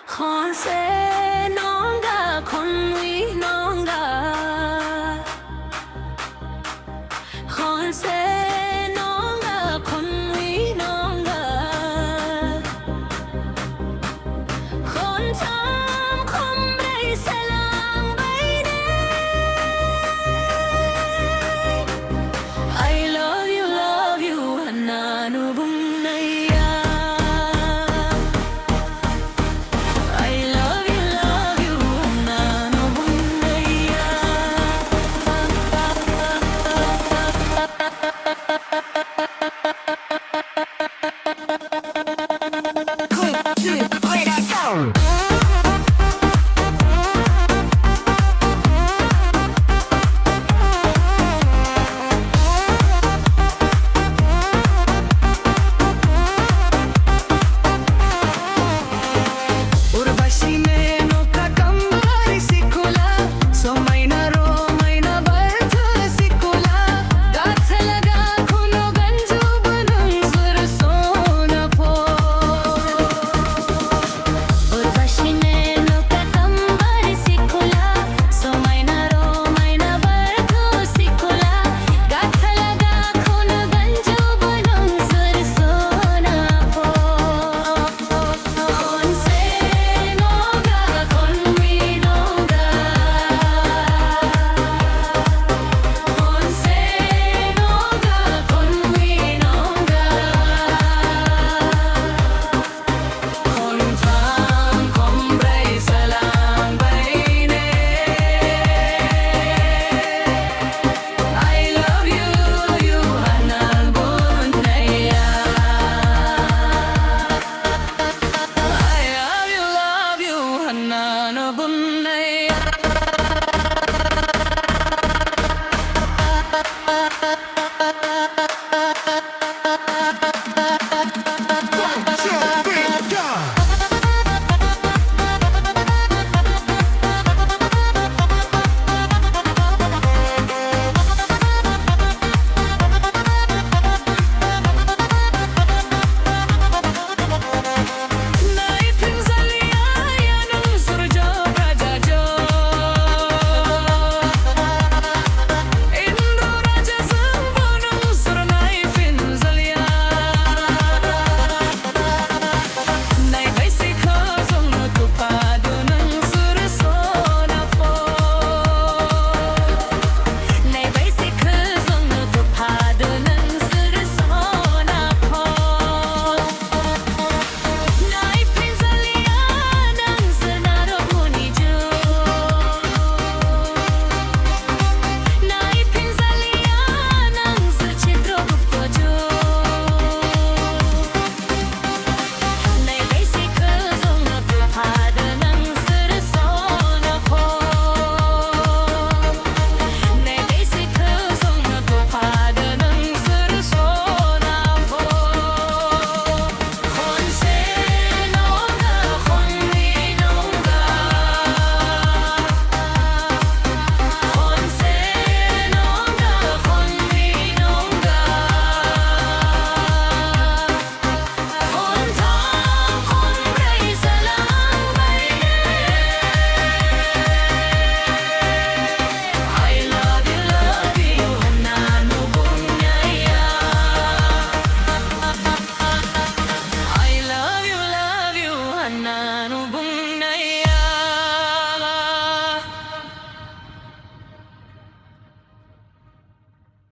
KONSE NONYA KONWI NONYA KONSE NONYA KONWI NONYA คนทำคมไรสลางใบเด I love you นานุบุงนายา I love you นานุบุงนายา Cool, good, great, I go.